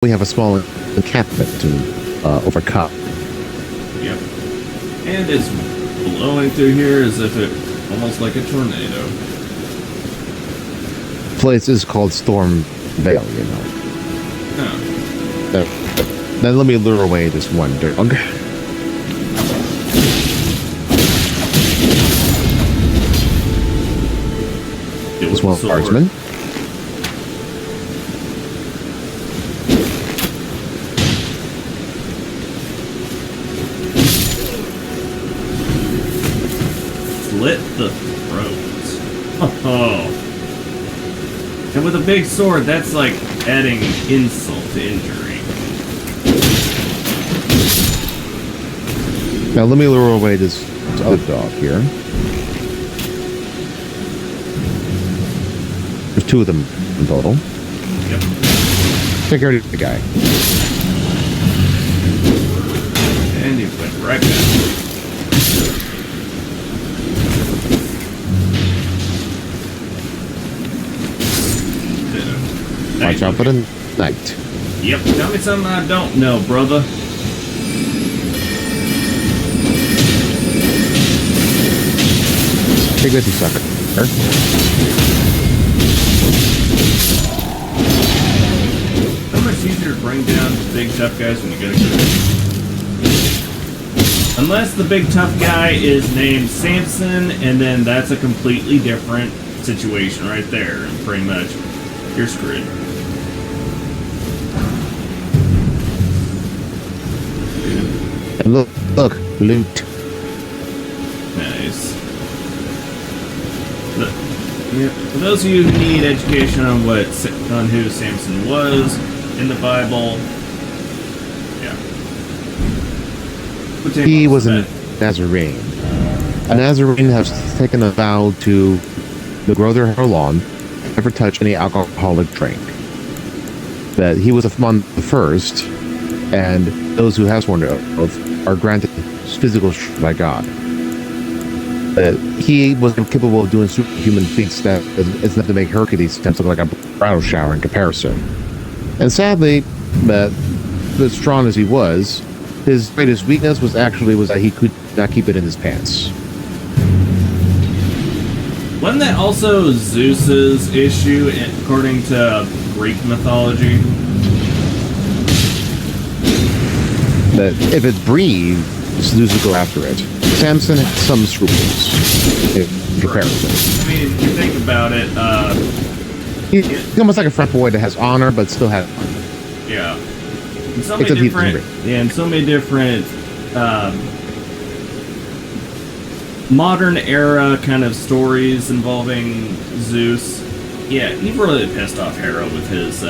we have a small encampment to overcome. Yep. And it's blowing through here as if it almost like a tornado. The place is called Storm Vale, you know. Oh. Then let me lure away this one dog. This one marksman. Slit the throats. Oh. And with a big sword, that's like adding insult to injury. Now let me lure away this other dog here. There's two of them in total. Yep. Take care of the guy. And he went right back. Watch out for the night. Yep, tell me something I don't know, brother. Take this, you sucker. How much easier to bring down big tough guys when you get a good. Unless the big tough guy is named Samson, and then that's a completely different situation right there, and pretty much you're screwed. And look, loot. Nice. Yeah, for those of you who need education on who Samson was in the Bible, yeah. He was a Nazarene. A Nazarene has taken a vow to grow their hair long, never touch any alcoholic drink. That he was among the first, and those who have sworn to oath are granted physical strength by God. He was capable of doing superhuman feats that is enough to make Hercules look like a bridal shower in comparison. And sadly, as strong as he was, his greatest weakness was that he could not keep it in his pants. Wasn't that also Zeus's issue according to Greek mythology? That if it breathed, Zeus would go after it. Samson had some scruples in comparison. I mean, if you think about it, he's almost like a frat boy that has honor but still has honor. Yeah. And so many different, and so many different modern era kind of stories involving Zeus. Yeah, he really pissed off Hera with his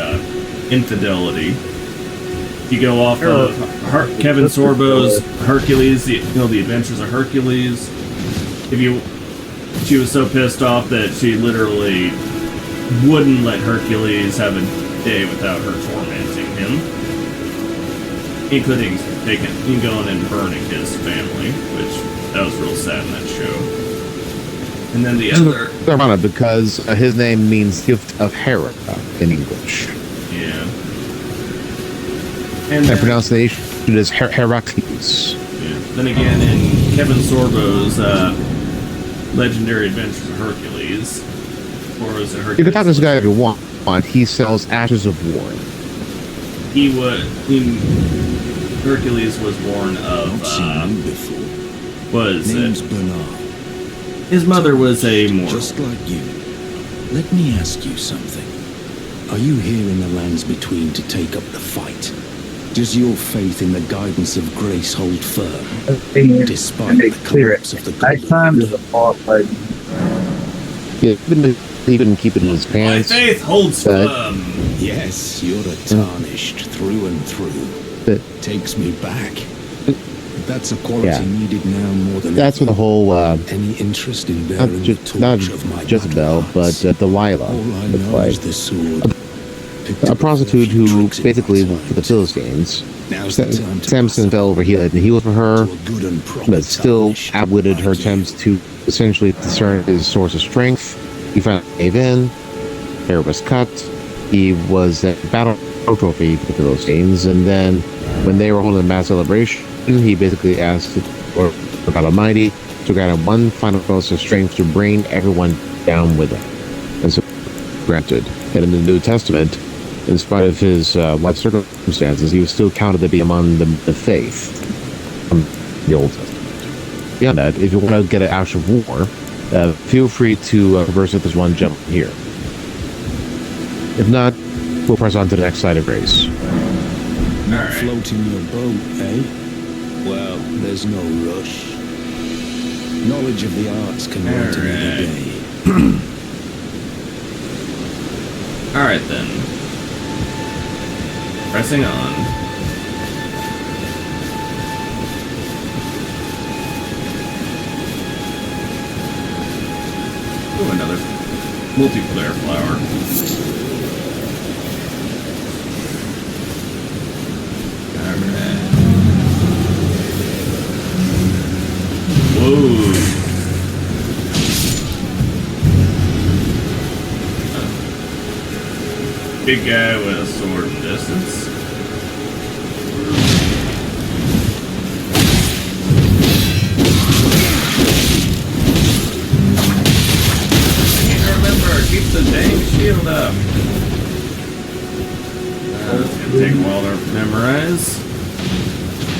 infidelity. You go off of Kevin Sorbo's Hercules, the Adventures of Hercules. She was so pissed off that she literally wouldn't let Hercules have a day without her tormenting him, including going and burning his family, which that was real sad in that show. And then the other, because his name means gift of Hera in English. Yeah. And pronunciation is Heracles. Yeah. Then again, in Kevin Sorbo's Legendary Adventures of Hercules, or was it Hercules? You can talk to this guy if you want. He sells Ashes of War. Hercules was born of. Name's Bernard. His mother was a mortal. Just like you. Let me ask you something. Are you here in the lands between to take up the fight? Does your faith in the guidance of grace hold firm, despite the collapse of the golden? Yeah, he couldn't keep it in his pants. My faith holds firm. Yes, you're a tarnished through and through. Takes me back. That's a quality needed now more than that's ever. The whole any interest in bearing the torch not of my Jezebel, but Delilah, the sword. A prostitute who basically, for the Philistines, Samson fell over head and healed for her, but still outwitted her attempts to essentially discern his source of strength. He finally gave in. Hair was cut. He was at battle trophy for those games. And then when they were holding a mass celebration, he basically asked for God Almighty to grant him one final dose of strength to bring everyone down with him. And so granted. And in the New Testament, in spite of his life circumstances, he was still counted to be among the faith from the Old Testament. Beyond that, if you want to get an actual war, feel free to converse with this one gentleman here. If not, we'll press on to the next slide of grace. Not floating your boat, eh? Well, there's no rush. Knowledge of the arts can wait another day. Alright then. Pressing on. Ooh, another multiplayer flower. Alright. Whoa. Big guy with a sword in distance. I can't remember. Keep the dang shield up. It's gonna take a while to memorize.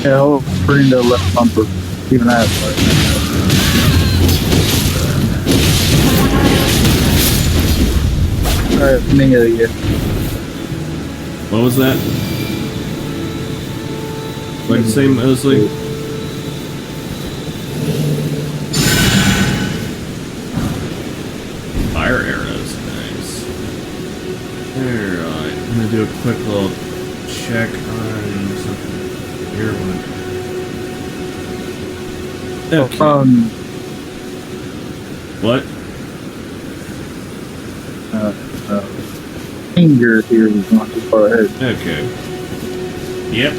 Yeah, I'll bring the left bumper. Even that. Alright, me again. What was that? Like the same mostly? Fire arrows, nice. Alright, I'm gonna do a quick little check on something here. Okay. What? Danger here is not too far ahead. Okay. Yep.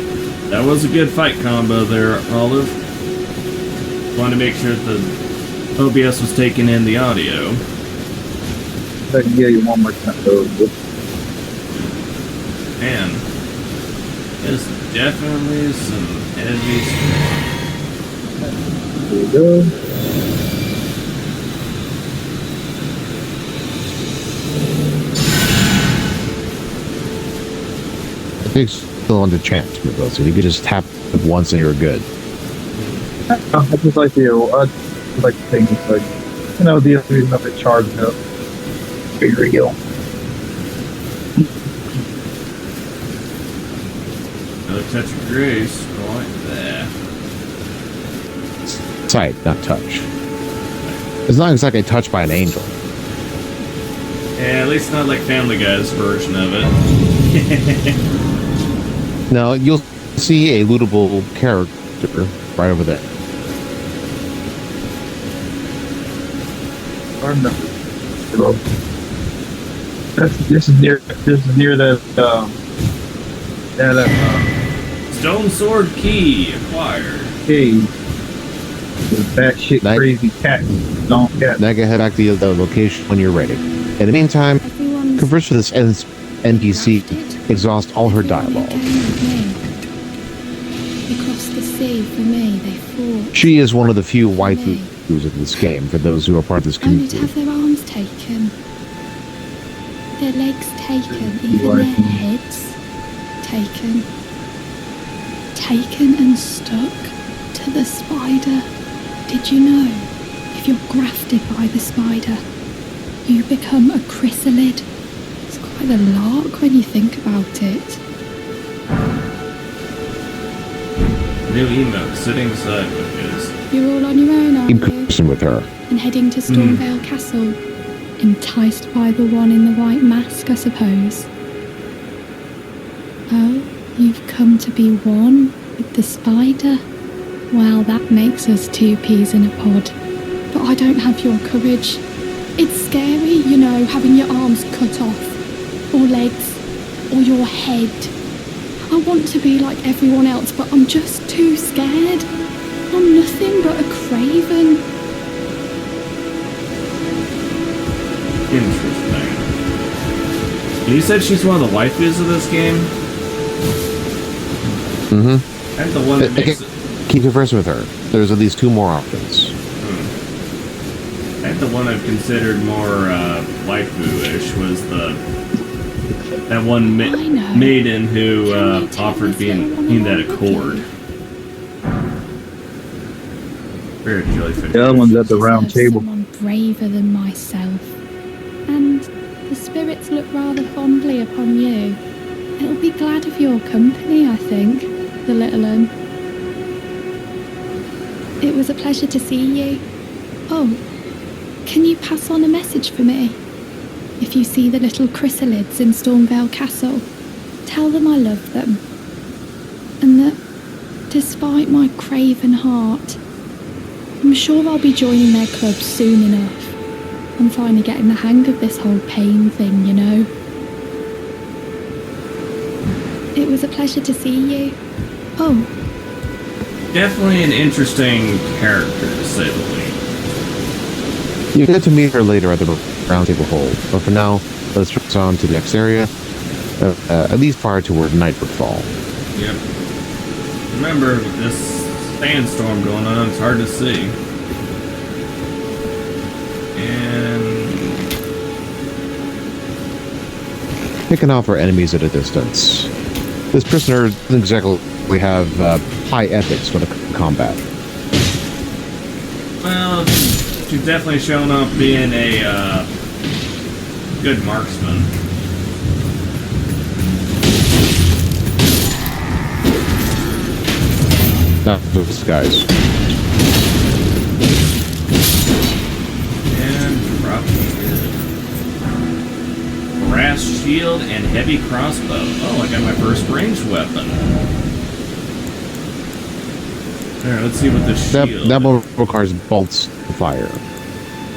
That was a good fight combo there, Olive. Want to make sure that the OBS was taking in the audio. I can get you one more time though. Man. There's definitely some heavy stuff. There we go. I think it's still under chance with those. So you could just tap it once and you're good. I just like the things like, you know, the other reason of it charged up. Here we go. Another touch of grace, right there. Sight, not touch. It's not exactly touched by an angel. Yeah, at least not like Family Guy's version of it. No, you'll see a lootable character right over there. This is near that Stone Sword Key acquired. cave. That shit crazy cat. Don't cat. Now go head back to the location when you're ready. In the meantime, converse with this NPC, exhaust all her dialogue. They crossed the sea for me, they fought. She is one of the few waifus of this game, for those who are part of this Only to community. have their arms taken, their legs taken, even their heads taken and stuck to the spider. Did you know, if you're grafted by the spider, you become a chrysalid? It's quite a lark when you think about it. New emote, sitting sideways. You're all on your own, aren't In you? person with her. And heading to Stormvale Castle, enticed by the one in the white mask, I suppose. Oh, you've come to be one with the spider? Well, that makes us two peas in a pod. But I don't have your courage. It's scary, you know, having your arms cut off, or legs, or your head. I want to be like everyone else, but I'm just too scared. I'm nothing but a craven. Interesting. You said she's one of the waifus of this game? Mm-hmm. I'm the one that makes it... Keep conversing with her. There's at least 2 more options. I'm the one I've considered more waifu-ish was that one maiden who offered being that accord. Very jellyfish. The other one's at the round table. Someone braver than myself, and the spirits look rather fondly upon you. It'll be glad of your company, I think, the little one. It was a pleasure to see you. Oh, can you pass on a message for me? If you see the little chrysalids in Stormvale Castle, tell them I love them. And that, despite my craven heart, I'm sure I'll be joining their club soon enough. I'm finally getting the hang of this whole pain thing, you know. It was a pleasure to see you. Oh. Definitely an interesting character, to say the least. You get to meet her later at the round table hole, but for now, let's press on to the next area, at least prior to where night would fall. Yep. Remember, with this sandstorm going on, it's hard to see. And... picking off our enemies at a distance. This prisoner doesn't exactly have high ethics when it comes to combat. Well, she's definitely shown up being a good marksman. Not those guys. And drop it. Brass shield and heavy crossbow. Oh, I got my first ranged weapon. Alright, let's see what the shield... That one requires bolts to fire.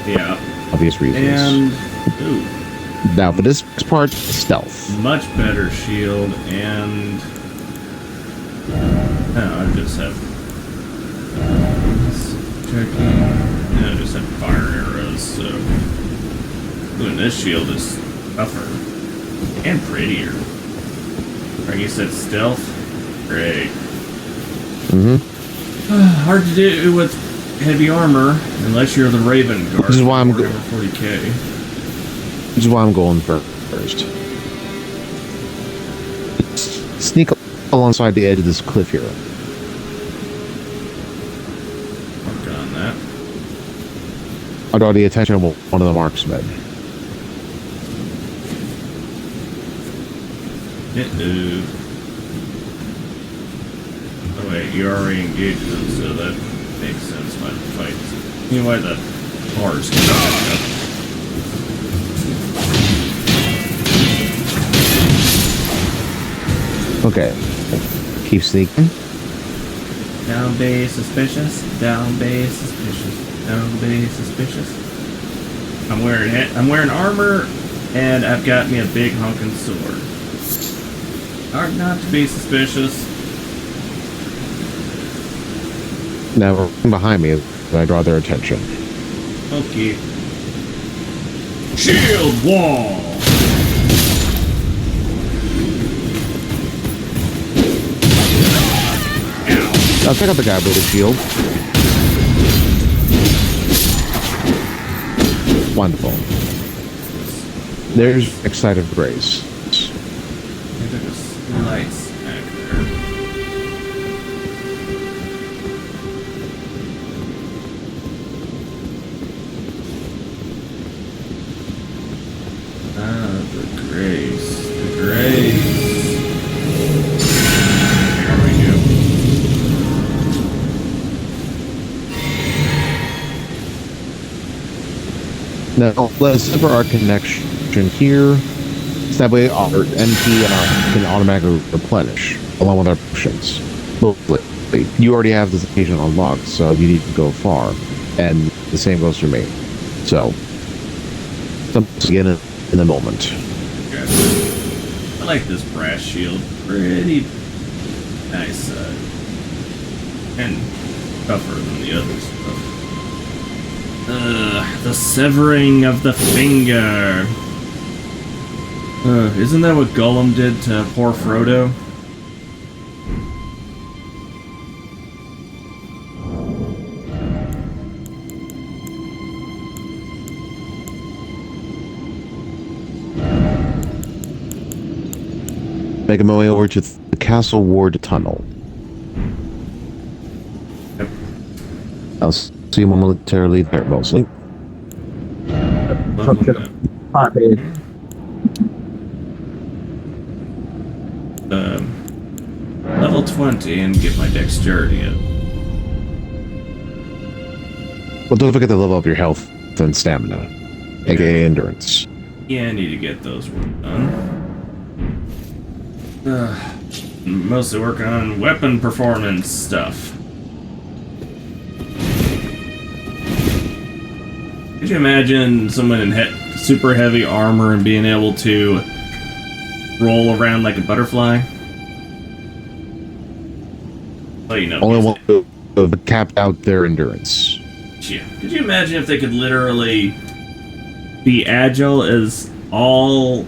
Yeah. Obvious reasons. And... ooh. Now, for this part, stealth. Much better shield and... oh, I just have... checking... no, I just have fire arrows, so... ooh, and this shield is tougher. And prettier. Or you said stealth? Great. Mm-hmm. Hard to do with heavy armor, unless you're the Raven Guard. This is why I'm 40k. This is why I'm going first. Sneak alongside the edge of this cliff here. Work on that. I'll draw the attention of one of the marksmen. Oh wait, you already engaged them, so that makes sense by the fight. You know why the bars can back up. Okay. Keep sneaking. Down base suspicious. Down base suspicious. Down base suspicious. I'm wearing armor, and I've got me a big honking sword. Hard not to be suspicious. Now, behind me, I draw their attention. Okay. Shield wall! I'll check out the guy with the shield. Wonderful. There's excited grace. I took a slice back there. Ah, the grace. The grace. There we go. Now, let's sever our connection here. So that way our MP can automatically replenish along with our potions. Hopefully. You already have this occasion unlocked, so you need to go far. And the same goes for me. So, something again in the moment. Okay. I like this brass shield. Pretty nice, and tougher than the other stuff. The severing of the finger. Isn't that what Gollum did to poor Frodo? Making my way over to the Castle Ward Tunnel. Yep. I'll see you momentarily there, mostly. Pothead. Level 20 and get my dexterity up. Well, don't forget to level up your health and stamina, aka endurance. Yeah, I need to get those done. Mostly working on weapon performance stuff. Could you imagine someone in super heavy armor and being able to roll around like a butterfly? Well, you know. Only one who capped out their endurance. Yeah. Could you imagine if they could literally be agile as all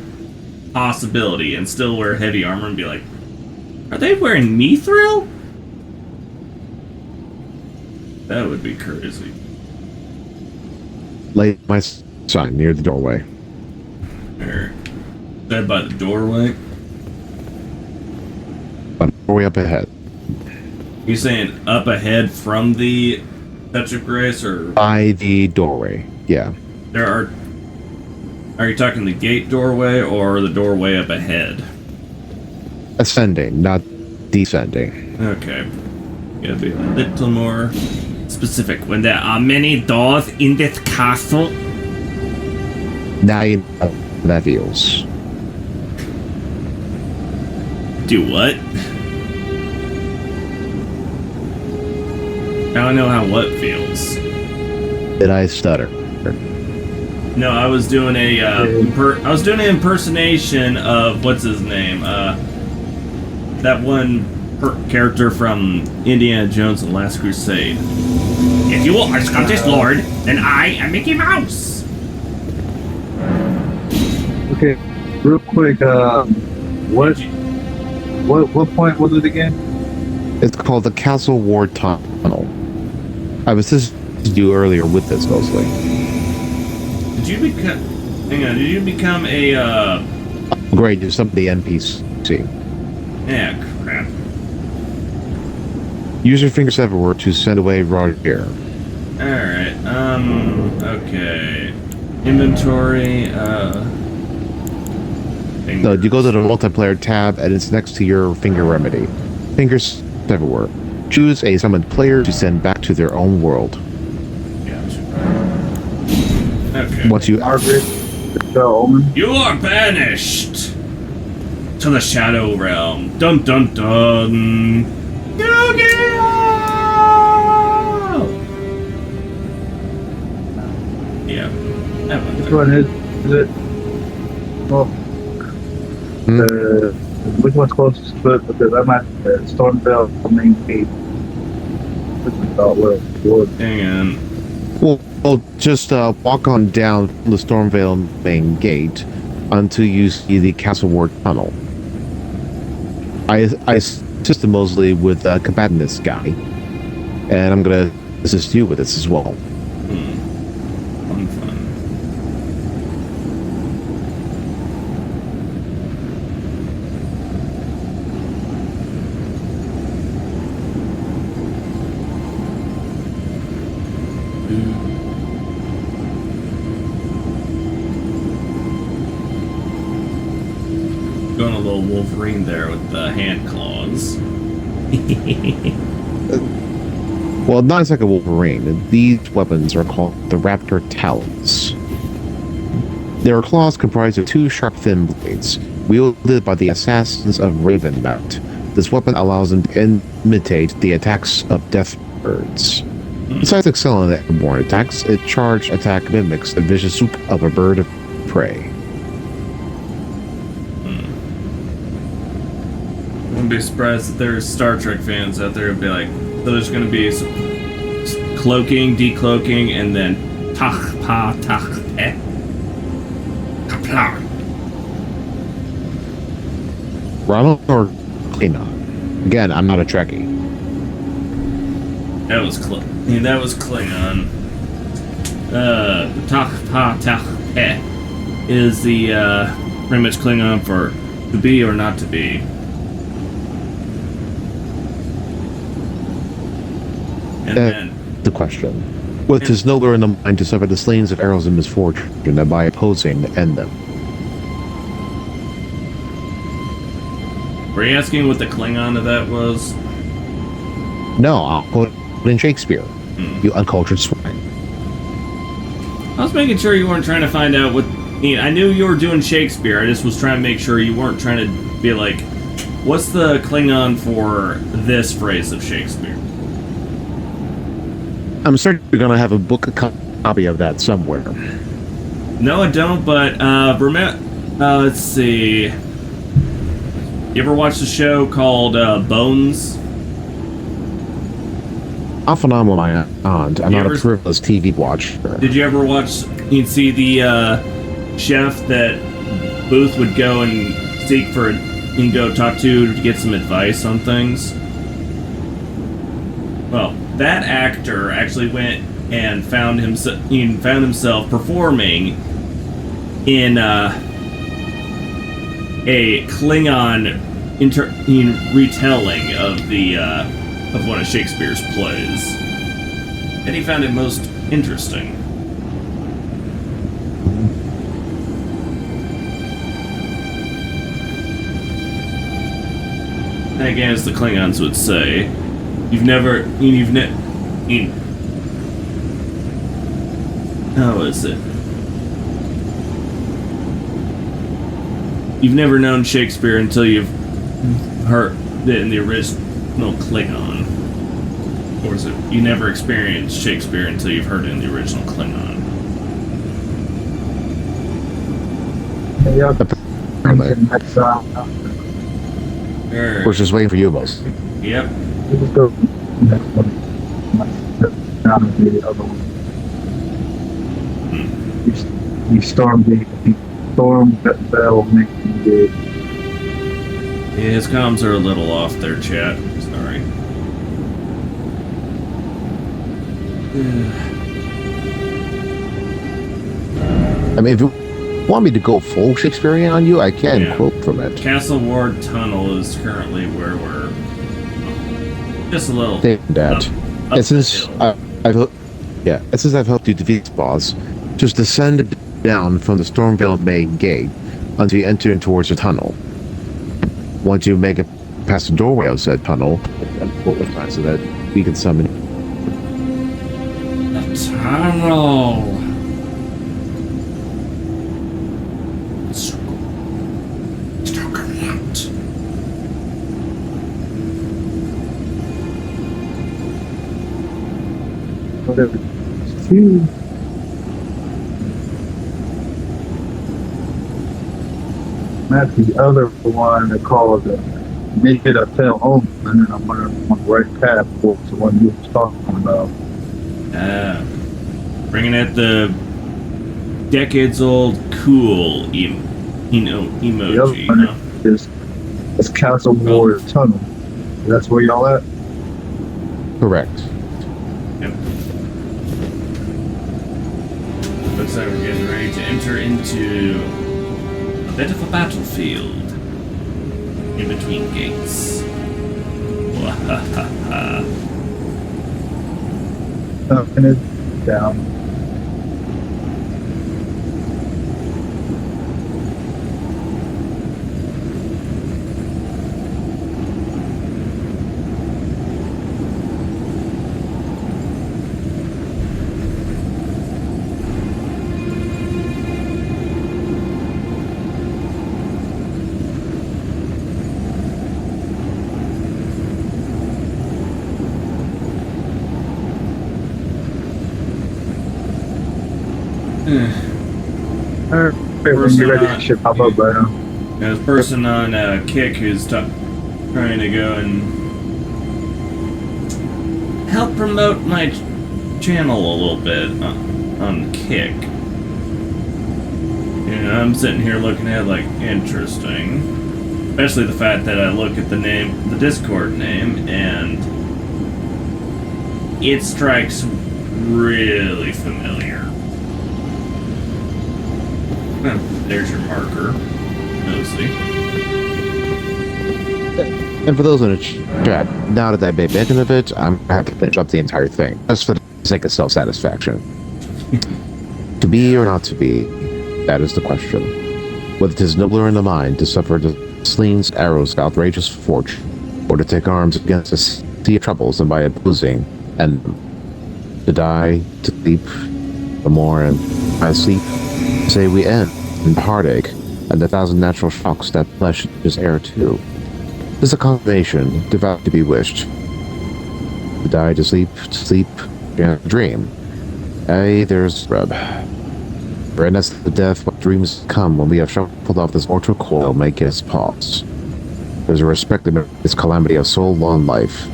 possibility and still wear heavy armor and be like, are they wearing mithril? That would be crazy. Lay my sign near the doorway. Or that by the doorway? Doorway up ahead. You saying up ahead from the Touch of Grace, or By the doorway, yeah. Are you talking the gate doorway or the doorway up ahead? Ascending, not descending. Okay. Gotta be a little more specific. When there are many doors in this castle. Now you know how that feels. Do what? Now I know how what feels. Did I stutter? No, I was doing I was doing an impersonation of what's his name? That one character from Indiana Jones and the Last Crusade. If you are Scottish Lord, then I am Mickey Mouse. Okay, real quick, what point was it again? It's called the Castle Ward Tunnel. I was assisted you earlier with this, mostly. Did you become? Hang on. Did you become a? Great, do some of the NPC. Yeah, crap. Use your fingers everywhere to send away raw air. All right. Okay. Inventory. So you go to the multiplayer tab, and it's next to your finger remedy. Fingers everywhere. Choose a summoned player to send back to their own world. Gotcha. Okay. Once you Margaret, the Omen. You are banished to the Shadow Realm. Dun dun dun. Yu-Gi-Oh! Yeah. That one. Which one is it? Well, which one's closest to it? Because I'm at Stormvale main gate. Which is about where it was. Hang on. well just walk on down from the Stormvale main gate until you see the Castle Ward Tunnel. I assisted Mosley with combating this guy, and I'm gonna assist you with this as well. Fun, fun. Going a little Wolverine there with the hand claws. Well, not exactly Wolverine. These weapons are called the Raptor Talons. Their claws comprise of two sharp, thin blades, wielded by the assassins of Ravenmount. This weapon allows them to imitate the attacks of death birds. Besides excelling at airborne attacks, its charged attack mimics the vicious swoop of a bird of prey. I wouldn't be surprised if there's Star Trek fans out there who'd be like, so there's going to be some cloaking, decloaking, and then tach pa tach eh kapla. Ronald or Klingon? Again, I'm not a Trekkie. That was Klingon. Takh-pa-takh-eh is the pretty much Klingon for to be or not to be. And then The question. With his Nobler in the mind to suffer the slings of arrows and misfortune, and by opposing, end them. were you asking what the Klingon of that was? No, I'll quote in Shakespeare. You uncultured swine. I was making sure you weren't trying to find out what. I knew you were doing Shakespeare. I just was trying to make sure you weren't trying to be like, what's the Klingon for this phrase of Shakespeare? I'm certain you're going to have a book copy of that somewhere. No, I don't. But let's see. You ever watch the show called Bones? Off and on with my aunt. I'm You not ever- a frivolous TV watcher. Did you ever watch? You'd see the chef that Booth would go and seek for, and go talk to get some advice on things. Well, that actor actually went and found himself performing in a Klingon retelling of the of one of Shakespeare's plays, and he found it most interesting. And again, as the Klingons would say, how is it? You've never known Shakespeare until you've heard it in the original Klingon. Or is it, you never experienced Shakespeare until you've heard it in the original Klingon? Yeah, We're just waiting for you, boss. Yep. let's go next one. Down to the other one. You stormed that bell, making the Yeah, his comms are a little off there, chat. Sorry. I mean, if you want me to go full Shakespearean on you, I can Yeah. quote from it. Castle Ward Tunnel is currently where we're just a little Say that. up And the since hill. I've helped you defeat this boss, just descend down from the Stormveil main gate until you enter in towards the tunnel. Once you make it past the doorway of said tunnel, so that we can summon. The tunnel. whatever. Two. That's the other one they call the Naked I Fell Home, and then I'm on the right path for the one you were talking about. Bringing out the decades-old cool emoji. The other one is Castle Warrior Tunnel. That's where y'all at? Correct. Yep. Looks like we're getting ready to enter into a bit of a battlefield in between gates. Wahahaha. And it's down. Alright, when you're ready, it should pop up right now. There's a person on Kick who's trying to go and help promote my channel a little bit on Kick. And I'm sitting here looking at it like, interesting. Especially the fact that I look at the name, the Discord name, and it strikes really familiar. There's your marker, mostly. And for those in the chat, now that I've made mention of it, I'm going to have to finish up the entire thing, just for the sake of self-satisfaction. To be or not to be, that is the question. Whether it is nobler in the mind to suffer the slings, arrows, outrageous fortune, or to take arms against a sea of troubles and by opposing, and to die, to sleep, the more and by sleep, say we end in heartache and the thousand natural shocks that flesh is heir to. This is a combination devout to be wished. To die, to sleep, and dream. Aye, there's rub. For in us the death, what dreams come when we have shuffled off this mortal coil may get us pause. There's a respect in this calamity of soul-long life.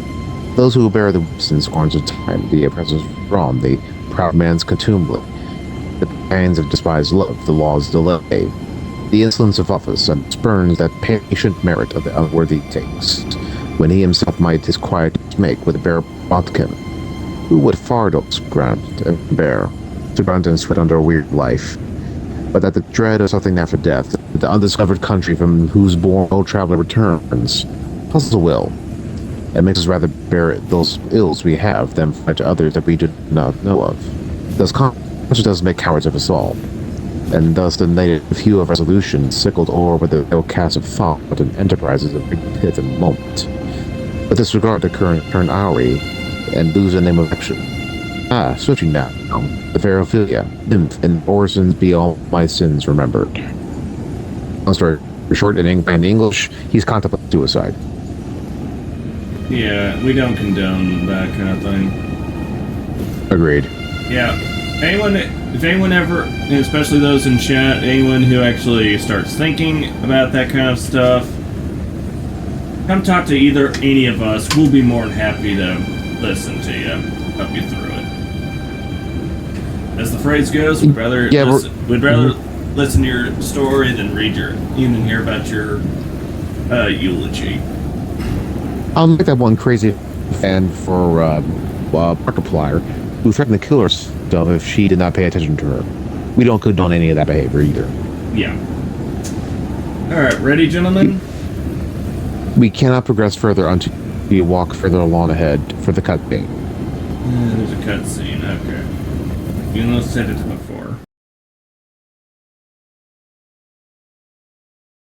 Those who bear the whips and scorns of time, the oppressor's wrong, the proud man's contumely, the pains of despised love, the law's delay, the insolence of office, and spurns that patient merit of the unworthy takes, when he himself might his quiet make with a bare bodkin. Who would fardels grant and bear, to grunt and sweat under a weird life, but that the dread of something after death, the undiscovered country from whose bourne no traveler returns, puzzles the will, and makes us rather bear those ills we have than fight to others that we do not know of. Thus conscience does make cowards of us all, and thus the native hue of resolution sickled o'er with the ill cast of thought and enterprises of big pith and moment. But disregard the current turn houri, and lose the name of action. Ah, switching now. The fair Ophelia, nymph, and orisons be all my sins remembered. Long story short, in English, he's contemplating suicide. Yeah, we don't condone that kind of thing. Agreed. Yeah. If anyone ever, and especially those in chat, anyone who actually starts thinking about that kind of stuff, come talk to any of us. We'll be more than happy to listen to you, help you through it. As the phrase goes, we'd rather listen to your story than even hear about your eulogy. Unlike that one crazy fan for Markiplier who threatened to kill herself if she did not pay attention to her. We don't condone any of that behavior either. Yeah. Alright, ready, gentlemen? We cannot progress further until we walk further along ahead for the cutscene. There's a cutscene, okay. You know, said it before.